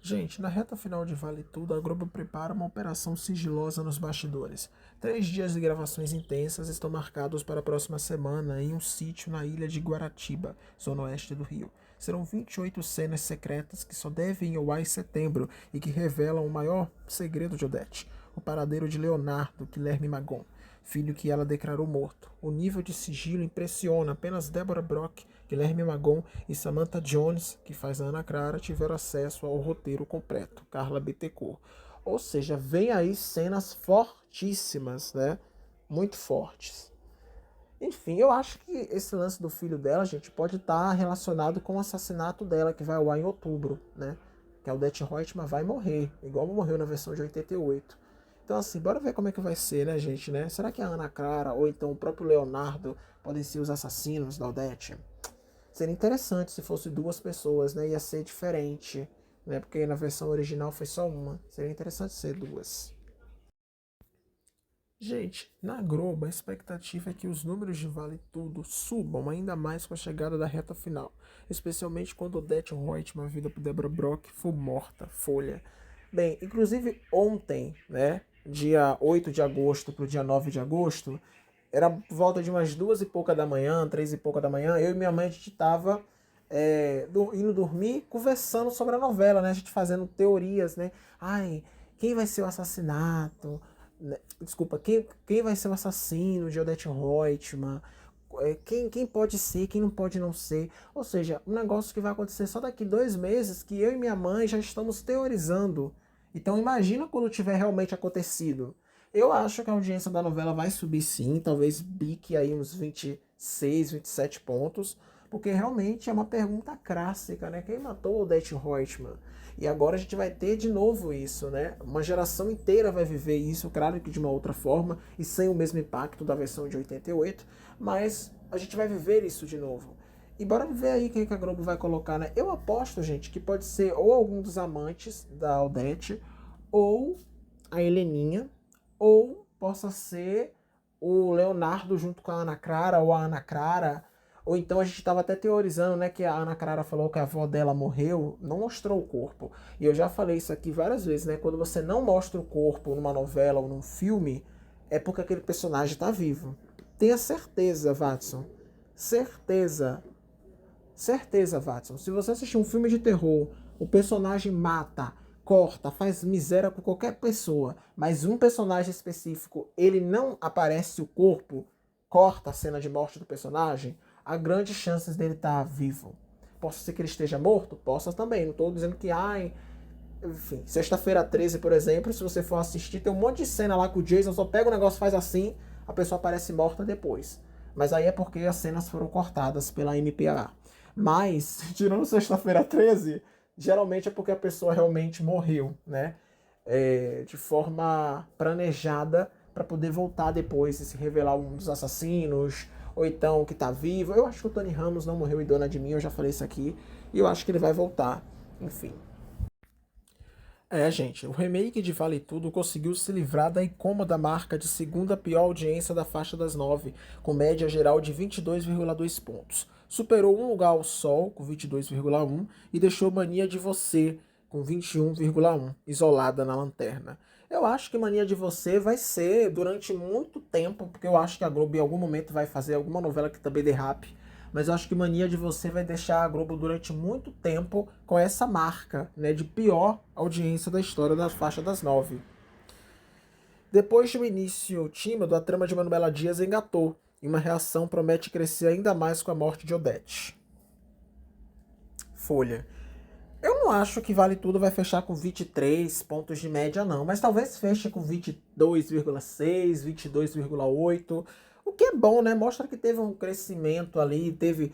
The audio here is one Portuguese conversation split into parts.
Gente, na reta final de Vale Tudo, a Globo prepara uma operação sigilosa nos bastidores. 3 dias de gravações intensas estão marcados para a próxima semana em um sítio na ilha de Guaratiba, zona oeste do Rio. Serão 28 cenas secretas que só devem ir ao ar em setembro e que revelam o maior segredo de Odete, o paradeiro de Leonardo Guilherme Magon, filho que ela declarou morto. O nível de sigilo impressiona. Apenas Deborah Brock, Guilherme Magon e Samantha Jones, que faz a Ana Clara, tiveram acesso ao roteiro completo, Carla Bittencourt. Ou seja, vem aí cenas fortíssimas, né? Muito fortes. Enfim, eu acho que esse lance do filho dela, gente, pode estar relacionado com o assassinato dela, que vai ao ar em outubro, né? Que a Odete Roitman vai morrer, igual morreu na versão de 88. Então, assim, bora ver como é que vai ser, né, gente, né? Será que a Ana Clara ou então o próprio Leonardo podem ser os assassinos da Odete? Seria interessante se fosse duas pessoas, né? Ia ser diferente, né? Porque na versão original foi só uma. Seria interessante ser duas. Gente, na Globo a expectativa é que os números de Vale Tudo subam ainda mais com a chegada da reta final, especialmente quando Odete Roitman, vida por Deborah Brock, for morta, Folha. Bem, inclusive ontem, né, dia 8 de agosto para o dia 9 de agosto, era por volta de umas 2 e pouca da manhã, 3 e pouca da manhã, eu e minha mãe a gente tava indo dormir, conversando sobre a novela, né, a gente fazendo teorias, né, ai, quem vai ser o assassinato, né, desculpa, quem vai ser o assassino de Odete Roitman? Quem pode ser, quem não pode não ser? Ou seja, um negócio que vai acontecer só daqui 2 meses, que eu e minha mãe já estamos teorizando. Então imagina quando tiver realmente acontecido. Eu acho que a audiência da novela vai subir sim, talvez bique aí uns 26, 27 pontos, porque realmente é uma pergunta clássica, né? Quem matou Odete Roitman? E agora a gente vai ter de novo isso, né? Uma geração inteira vai viver isso, claro que de uma outra forma e sem o mesmo impacto da versão de 88, mas a gente vai viver isso de novo. E bora ver aí quem que a Globo vai colocar, né? Eu aposto, gente, que pode ser ou algum dos amantes da Odete, ou a Heleninha, ou possa ser o Leonardo junto com a Ana Clara, ou a Ana Clara, ou então a gente estava até teorizando, né, que a Ana Clara falou que a avó dela morreu, não mostrou o corpo. E eu já falei isso aqui várias vezes, né? Quando você não mostra o corpo numa novela ou num filme, é porque aquele personagem está vivo. Tenha certeza, Watson. Certeza. Certeza, Watson. Se você assistir um filme de terror, o personagem mata, corta, faz miséria com qualquer pessoa, mas um personagem específico, ele não aparece o corpo, corta a cena de morte do personagem, há grandes chances dele estar vivo. Possa ser que ele esteja morto? Possa também. Não estou dizendo que, ai. Enfim, Sexta-feira 13, por exemplo, se você for assistir, tem um monte de cena lá que o Jason só pega o negócio, faz assim, a pessoa aparece morta depois. Mas aí é porque as cenas foram cortadas pela MPAA. Mas, tirando Sexta-feira 13, geralmente é porque a pessoa realmente morreu, né? De forma planejada para poder voltar depois e se revelar um dos assassinos, ou então que tá vivo. Eu acho que o Tony Ramos não morreu em Dona de Mim, eu já falei isso aqui, e eu acho que ele vai voltar. Enfim. Gente, o remake de Vale Tudo conseguiu se livrar da incômoda marca de segunda pior audiência da faixa das 9, com média geral de 22,2 pontos. Superou Um Lugar ao Sol, com 22,1, e deixou Mania de Você, com 21,1, isolada na lanterna. Eu acho que Mania de Você vai ser durante muito tempo, porque eu acho que a Globo em algum momento vai fazer alguma novela que também derrape, mas eu acho que Mania de Você vai deixar a Globo durante muito tempo com essa marca, né, de pior audiência da história da faixa das 9. Depois de um início tímido, a trama de Manuela Dias engatou, e uma reação promete crescer ainda mais com a morte de Odete. Folha. Eu não acho que Vale Tudo vai fechar com 23 pontos de média, não. Mas talvez feche com 22,6, 22,8. O que é bom, né? Mostra que teve um crescimento ali, teve,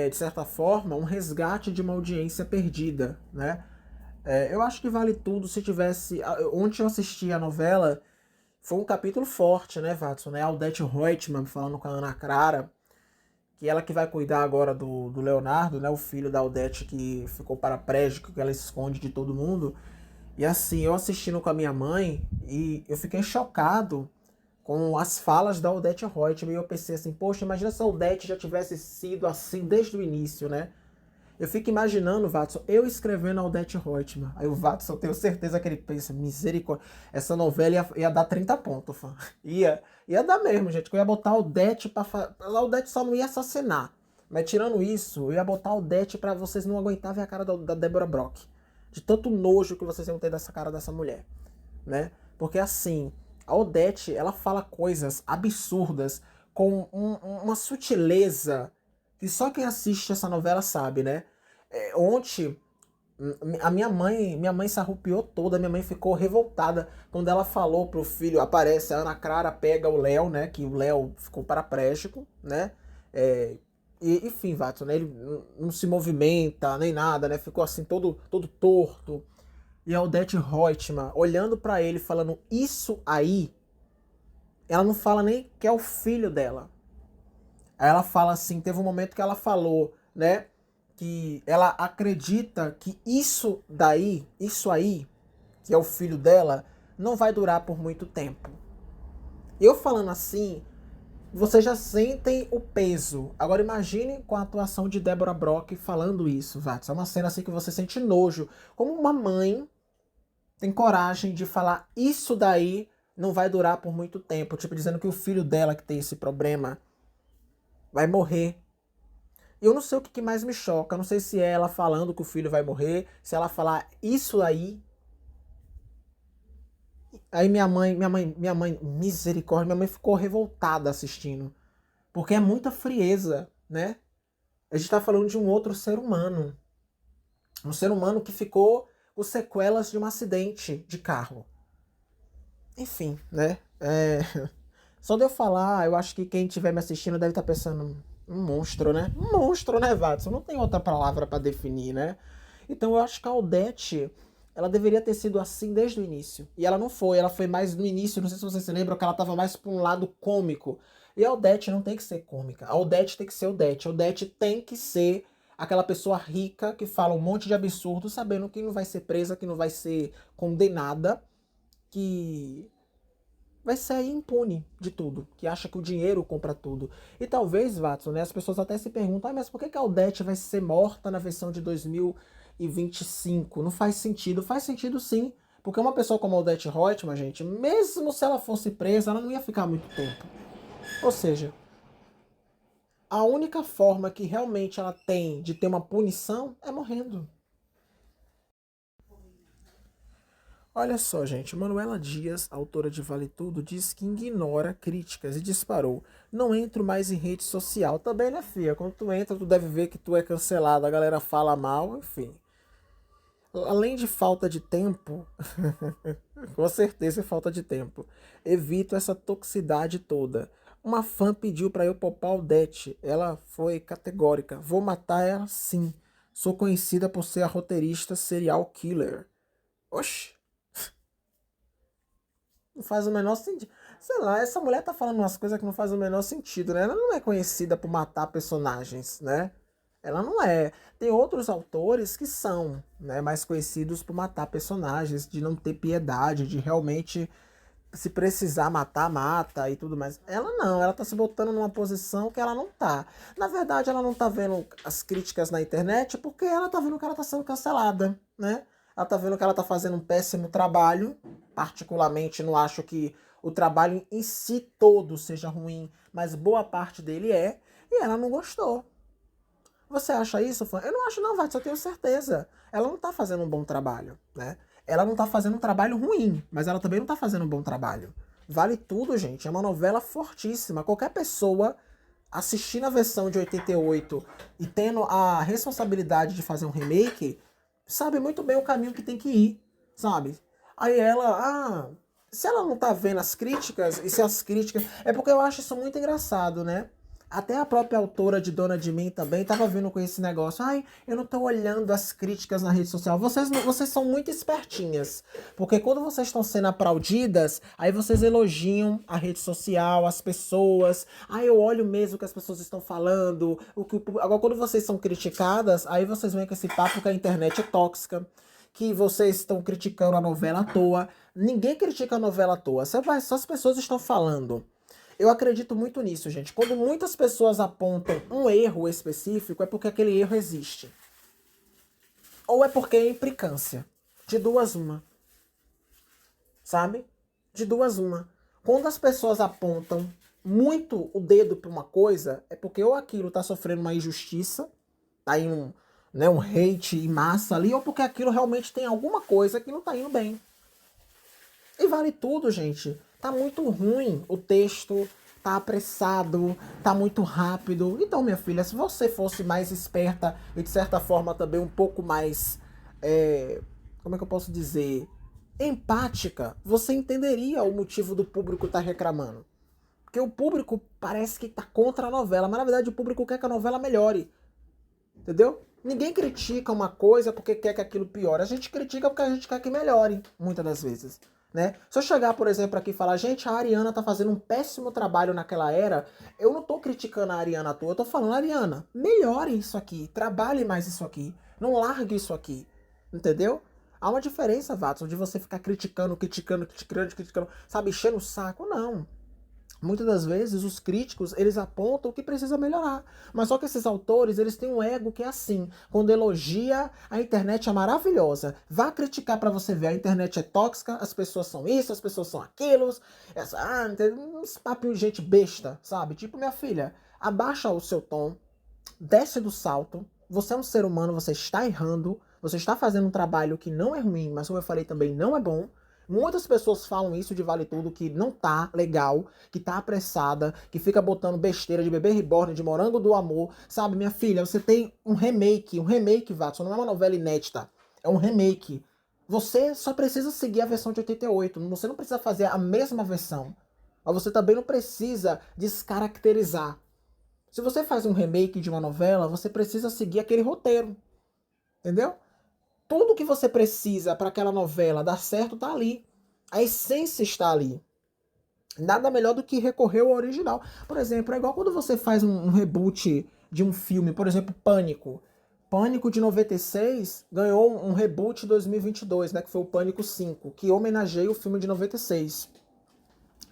de certa forma, um resgate de uma audiência perdida, né? Eu acho que Vale Tudo se tivesse... Ontem eu assisti a novela, foi um capítulo forte, né, Watson? Né? A Odete Roitman falando com a Ana Clara, que ela que vai cuidar agora do Leonardo, né, o filho da Odete que ficou paraplégico, que ela esconde de todo mundo. E assim, eu assistindo com a minha mãe, e eu fiquei chocado com as falas da Odete Roitman, e eu pensei assim, poxa, imagina se a Odete já tivesse sido assim desde o início, né? Eu fico imaginando, Watson, eu escrevendo a Odete Roitman. Aí o Watson, eu tenho certeza que ele pensa, misericórdia, essa novela ia dar 30 pontos, fã. Ia dar mesmo, gente, que eu ia botar a Odete pra... A Odete só não ia assassinar. Mas tirando isso, eu ia botar a Odete pra vocês não aguentarem a cara da Deborah Brock. De tanto nojo que vocês iam ter dessa cara dessa mulher, né? Porque assim, a Odete, ela fala coisas absurdas com uma sutileza que só quem assiste essa novela sabe, né? Ontem, a minha mãe se arrupiou toda, minha mãe ficou revoltada quando ela falou pro filho, aparece, a Ana Clara pega o Léo, né? Que o Léo ficou paraplégico, né? É, enfim, Watson, né? Ele não se movimenta, nem nada, né? Ficou assim, todo torto. E a Odete Roitman olhando pra ele, falando isso aí, ela não fala nem que é o filho dela. Aí ela fala assim, teve um momento que ela falou, né, que ela acredita que isso aí, que é o filho dela, não vai durar por muito tempo. Eu falando assim, vocês já sentem o peso. Agora imagine com a atuação de Deborah Brock falando isso, Vats. É uma cena assim que você sente nojo. Como uma mãe tem coragem de falar isso daí não vai durar por muito tempo. Tipo, dizendo que o filho dela que tem esse problema vai morrer. Eu não sei o que mais me choca. Eu não sei se é ela falando que o filho vai morrer, se ela falar isso aí. Aí minha mãe, misericórdia, minha mãe ficou revoltada assistindo. Porque é muita frieza, né? A gente tá falando de um outro ser humano. Um ser humano que ficou com sequelas de um acidente de carro. Enfim, né? Só de eu falar, eu acho que quem estiver me assistindo deve estar pensando, um monstro, né? Um monstro, né, Watson? Não tem outra palavra para definir, né? Então eu acho que a Odete, ela deveria ter sido assim desde o início. E ela não foi, ela foi mais no início, não sei se vocês se lembram, que ela tava mais pra um lado cômico. E a Odete não tem que ser cômica. A Odete tem que ser Odete. A Odete tem que ser aquela pessoa rica que fala um monte de absurdo, sabendo que não vai ser presa, que não vai ser condenada, que vai sair impune de tudo, que acha que o dinheiro compra tudo. E talvez, Watson, né, as pessoas até se perguntam, mas por que a Odete vai ser morta na versão de 2025? Não faz sentido. Faz sentido sim, porque uma pessoa como a Odete Roitman, gente, mesmo se ela fosse presa, ela não ia ficar muito tempo. Ou seja, a única forma que realmente ela tem de ter uma punição é morrendo. Olha só, gente, Manuela Dias, autora de Vale Tudo, diz que ignora críticas e disparou. Não entro mais em rede social. Também, né, filha? Quando tu entra, tu deve ver que tu é cancelado, a galera fala mal, enfim. Além de falta de tempo, com certeza é falta de tempo, evito essa toxicidade toda. Uma fã pediu pra eu poupar o Det. Ela foi categórica. Vou matar ela sim. Sou conhecida por ser a roteirista serial killer. Oxi. Não faz o menor sentido. Sei lá, essa mulher tá falando umas coisas que não faz o menor sentido, né? Ela não é conhecida por matar personagens, né? Ela não é. Tem outros autores que são, né, mais conhecidos por matar personagens, de não ter piedade, de realmente, se precisar matar, mata e tudo mais. Ela não, ela tá se botando numa posição que ela não tá. Na verdade, ela não tá vendo as críticas na internet porque ela tá vendo que ela tá sendo cancelada, né? Ela tá vendo que ela tá fazendo um péssimo trabalho. Particularmente, não acho que o trabalho em si todo seja ruim, mas boa parte dele é. E ela não gostou. Você acha isso, fã? Eu não acho não, Vats, eu tenho certeza. Ela não tá fazendo um bom trabalho, né? Ela não tá fazendo um trabalho ruim, mas ela também não tá fazendo um bom trabalho. Vale Tudo, gente, é uma novela fortíssima. Qualquer pessoa assistindo a versão de 88 e tendo a responsabilidade de fazer um remake, sabe muito bem o caminho que tem que ir, sabe? Aí se ela não tá vendo as críticas, e se as críticas... É porque eu acho isso muito engraçado, né? Até a própria autora de Dona de Mim também tava vindo com esse negócio. Ai, eu não tô olhando as críticas na rede social. Vocês são muito espertinhas. Porque quando vocês estão sendo aplaudidas, aí vocês elogiam a rede social, as pessoas. Ai, eu olho mesmo o que as pessoas estão falando. Agora, quando vocês são criticadas, aí vocês vêm com esse papo que a internet é tóxica, que vocês estão criticando a novela à toa. Ninguém critica a novela à toa. Só as pessoas estão falando. Eu acredito muito nisso, gente. Quando muitas pessoas apontam um erro específico, é porque aquele erro existe. ou é porque é implicância. De duas uma. Sabe? De duas uma. Quando as pessoas apontam muito o dedo para uma coisa, é porque ou aquilo tá sofrendo uma injustiça, tá aí um hate em massa ali, ou porque aquilo realmente tem alguma coisa que não tá indo bem. E vale tudo, gente. Tá muito ruim o texto, tá apressado, tá muito rápido. Então, minha filha, se você fosse mais esperta e de certa forma também um pouco mais, como é que eu posso dizer, empática, você entenderia o motivo do público estar reclamando. Porque o público parece que tá contra a novela, mas na verdade o público quer que a novela melhore. Entendeu? Ninguém critica uma coisa porque quer que aquilo piore. A gente critica porque a gente quer que melhore, muitas das vezes. Né? Se eu chegar, por exemplo, aqui e falar, gente, a Ariana tá fazendo um péssimo trabalho naquela era, eu não tô criticando a Ariana à toa, eu tô falando, Ariana, melhore isso aqui, trabalhe mais isso aqui, não largue isso aqui, entendeu? Há uma diferença, Watson, de você ficar criticando, sabe, enchendo o saco, não. Muitas das vezes os críticos, eles apontam o que precisa melhorar. Mas só que esses autores, eles têm um ego que é assim. Quando elogia, a internet é maravilhosa. Vá criticar pra você ver, a internet é tóxica, as pessoas são isso, as pessoas são aquilo. Uns papinhos de gente besta, sabe? Tipo, minha filha, abaixa o seu tom, desce do salto. Você é um ser humano, você está errando. Você está fazendo um trabalho que não é ruim, mas como eu falei também, não é bom. Muitas pessoas falam isso de Vale Tudo, que não tá legal, que tá apressada, que fica botando besteira de Bebê Reborn, de Morango do Amor. Sabe, minha filha, você tem um remake, Watson, não é uma novela inédita, é um remake. Você só precisa seguir a versão de 88, você não precisa fazer a mesma versão. Mas você também não precisa descaracterizar. Se você faz um remake de uma novela, você precisa seguir aquele roteiro, entendeu? Tudo que você precisa para aquela novela dar certo tá ali. A essência está ali. Nada melhor do que recorrer ao original. Por exemplo, é igual quando você faz um reboot de um filme, por exemplo, Pânico. Pânico de 96 ganhou um reboot em 2022, né, que foi o Pânico 5, que homenageia o filme de 96.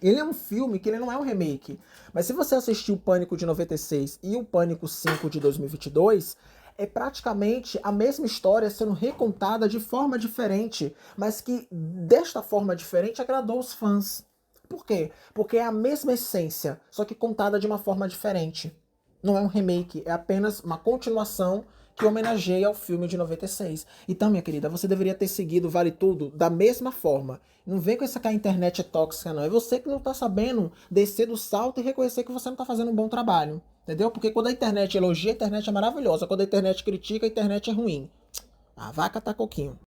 Ele é um filme que ele não é um remake. Mas se você assistir o Pânico de 96 e o Pânico 5 de 2022, é praticamente a mesma história sendo recontada de forma diferente, mas que desta forma diferente agradou os fãs. Por quê? Porque é a mesma essência, só que contada de uma forma diferente. Não é um remake, é apenas uma continuação que homenageia ao filme de 96. Então, minha querida, você deveria ter seguido Vale Tudo da mesma forma. Não vem com essa que a internet é tóxica, não. É você que não tá sabendo descer do salto e reconhecer que você não tá fazendo um bom trabalho. Entendeu? Porque quando a internet elogia, a internet é maravilhosa. Quando a internet critica, a internet é ruim. A vaca tá coquinho.